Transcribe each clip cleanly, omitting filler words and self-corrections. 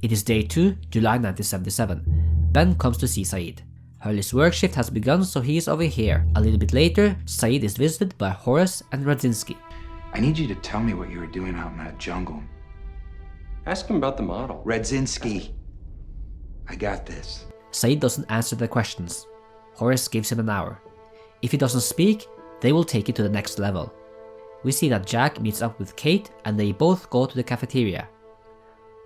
It is day 2, July 1977. Ben comes to see Sayid. Hurley's work shift has begun, so he is over here. A little bit later, Sayid is visited by Horace and Radzinski. I need you to tell me what you were doing out in that jungle. Ask him about the model. Radzinski. I got this. Sayid doesn't answer the questions. Horace gives him an hour. If he doesn't speak, they will take it to the next level. We see that Jack meets up with Kate and they both go to the cafeteria.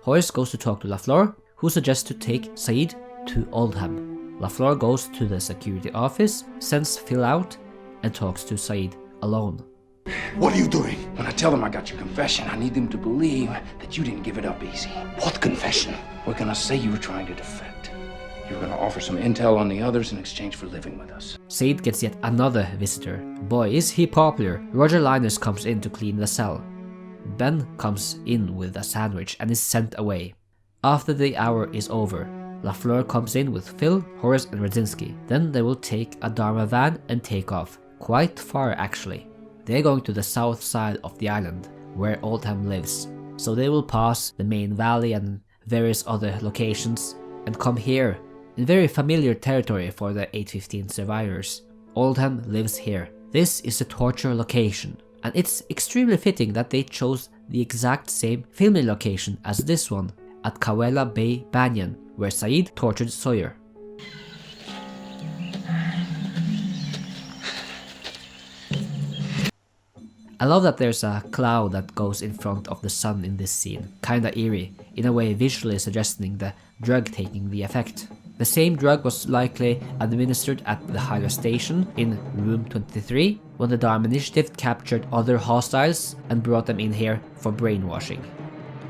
Horace goes to talk to LaFleur, who suggests to take Sayid to Oldham. LaFleur goes to the security office, sends Phil out, and talks to Sayid alone. What are you doing? When I tell them I got your confession, I need them to believe that you didn't give it up easy. What confession? We're gonna say you were trying to defect. You were gonna offer some intel on the others in exchange for living with us. Sayid gets yet another visitor. Boy, is he popular. Roger Linus comes in to clean the cell. Ben comes in with a sandwich and is sent away. After the hour is over, LaFleur comes in with Phil, Horace and Radzinski. Then they will take a Dharma van and take off. Quite far actually. They're going to the south side of the island, where Oldham lives. So they will pass the main valley and various other locations and come here, in very familiar territory for the 815 survivors. Oldham lives here. This is the torture location, and it's extremely fitting that they chose the exact same filming location as this one, at Kawela Bay Banyan, where Sayid tortured Sawyer. I love that there's a cloud that goes in front of the sun in this scene, kinda eerie, in a way visually suggesting the drug taking the effect. The same drug was likely administered at the Hydra station in room 23 when the Dharma Initiative captured other hostiles and brought them in here for brainwashing.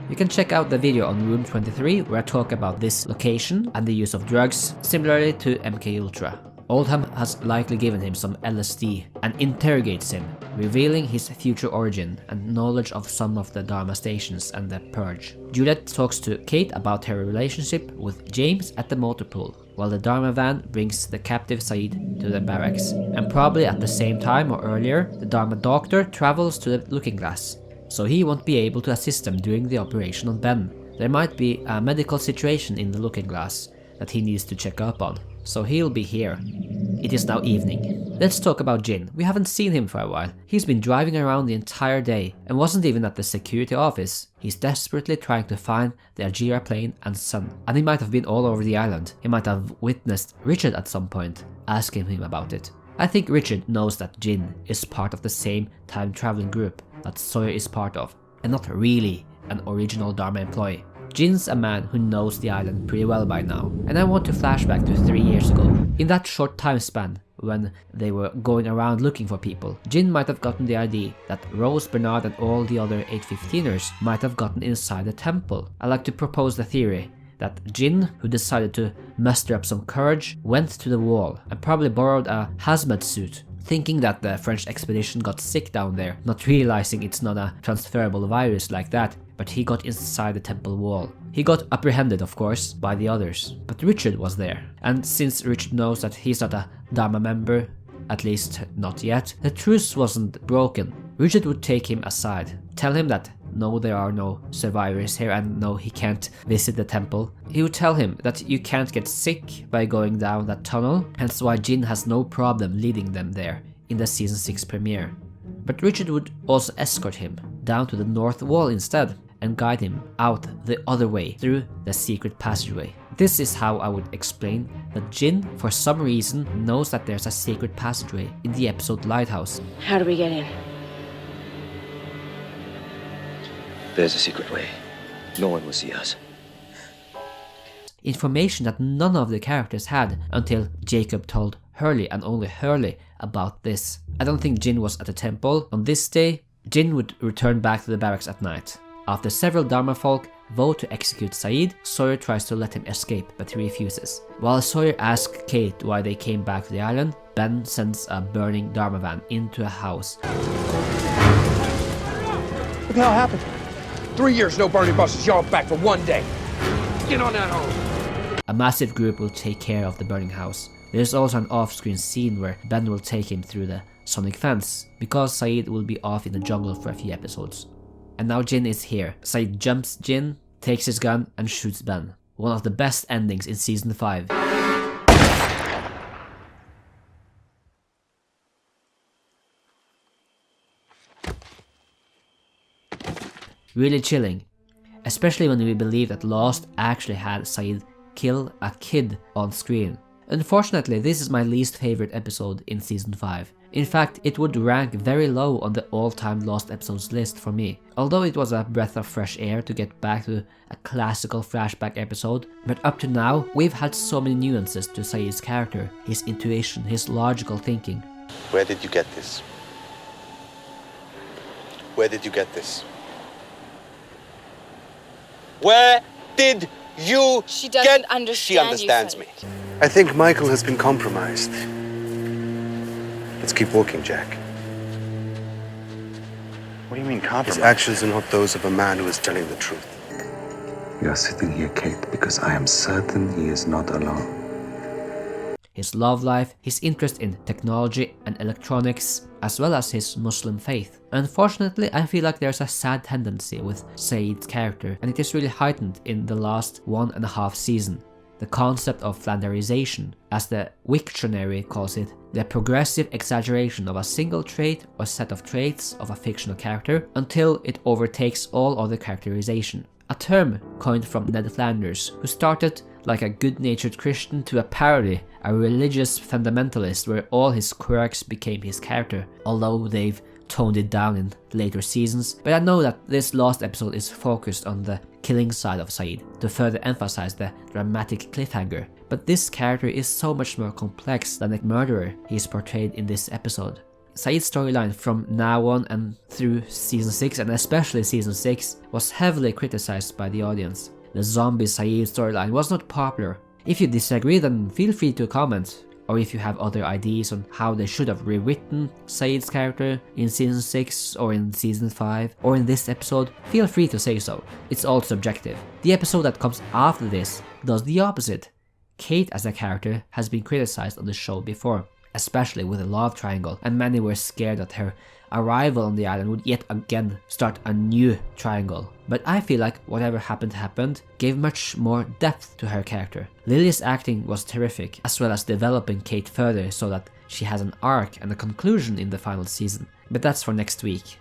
You can check out the video on room 23 where I talk about this location and the use of drugs, similarly to MK Ultra. Oldham has likely given him some LSD and interrogates him, revealing his future origin and knowledge of some of the Dharma stations and the Purge. Juliet talks to Kate about her relationship with James at the motor pool, while the Dharma van brings the captive Sayid to the barracks. And probably at the same time or earlier, the Dharma doctor travels to the Looking Glass, so he won't be able to assist them during the operation on Ben. There might be a medical situation in the Looking Glass that he needs to check up on, so he'll be here. It is now evening. Let's talk about Jin. We haven't seen him for a while. He's been driving around the entire day and wasn't even at the security office. He's desperately trying to find the Algira plane and son. And he might have been all over the island. He might have witnessed Richard at some point, asking him about it. I think Richard knows that Jin is part of the same time traveling group that Sawyer is part of, and not really an original Dharma employee. Jin's a man who knows the island pretty well by now, and I want to flashback to 3 years ago. In that short time span, when they were going around looking for people, Jin might have gotten the idea that Rose, Bernard and all the other 815ers might have gotten inside the temple. I like to propose the theory that Jin, who decided to muster up some courage, went to the wall and probably borrowed a hazmat suit, thinking that the French expedition got sick down there, not realizing it's not a transferable virus like that, but he got inside the temple wall. He got apprehended, of course, by the others, but Richard was there. And since Richard knows that he's not a Dharma member, at least not yet, the truce wasn't broken. Richard would take him aside, tell him that no, there are no survivors here and no, he can't visit the temple. He would tell him that you can't get sick by going down that tunnel, hence why Jin has no problem leading them there in the season 6 premiere. But Richard would also escort him down to the north wall instead and guide him out the other way through the secret passageway. This is how I would explain that Jin, for some reason, knows that there's a secret passageway in the episode Lighthouse. How do we get in? There's a secret way. No one will see us. Information that none of the characters had until Jacob told Hurley and only Hurley about this. I don't think Jin was at the temple on this day. Jin would return back to the barracks at night. After several Dharma folk vote to execute Sayid, Sawyer tries to let him escape, but he refuses. While Sawyer asks Kate why they came back to the island, Ben sends a burning Dharma van into a house. What the hell happened? 3 years, no burning buses, y'all back for 1 day. Get on that hole. A massive group will take care of the burning house. There's also an off-screen scene where Ben will take him through the sonic fence, because Sayid will be off in the jungle for a few episodes. And now Jin is here. Sayid jumps Jin takes his gun and shoots Ben. One of the best endings in season 5. Really chilling, especially when we believe that Lost actually had Sayid kill a kid on screen. Unfortunately, this is my least favorite episode in season 5. In fact, it would rank very low on the all-time Lost episodes list for me, although it was a breath of fresh air to get back to a classical flashback episode. But up to now, we've had so many nuances to Sayid's character, his intuition, his logical thinking. Where did you get this? Where did you get this? Where did you She doesn't get... understand She understands you, me. Sayid. I think Michael has been compromised. Let's keep walking, Jack. What do you mean His compromise? actions are not those of a man who is telling the truth. You are sitting here, Kate, because I am certain he is not alone. His love life, his interest in technology and electronics, as well as his Muslim faith. Unfortunately, I feel like there's a sad tendency with Sayid's character, and it is really heightened in the last 1.5 seasons. The concept of Flanderization, as the Wiktionary calls it, the progressive exaggeration of a single trait or set of traits of a fictional character until it overtakes all other characterization. A term coined from Ned Flanders, who started like a good-natured Christian to a parody, a religious fundamentalist where all his quirks became his character, although they've toned it down in later seasons. But I know that this last episode is focused on the killing side of Sayid, to further emphasize the dramatic cliffhanger. But this character is so much more complex than the murderer he is portrayed in this episode. Sayid's storyline from now on and through season 6, and especially season 6, was heavily criticized by the audience. The zombie Sayid storyline was not popular. If you disagree, then feel free to comment, or if you have other ideas on how they should have rewritten Sayid's character in season 6 or in season 5 or in this episode, feel free to say so. It's all subjective. The episode that comes after this does the opposite. Kate as a character has been criticized on the show before, especially with the love triangle, and many were scared that her arrival on the island would yet again start a new triangle. But I feel like whatever happened gave much more depth to her character. Lily's acting was terrific, as well as developing Kate further so that she has an arc and a conclusion in the final season. But that's for next week.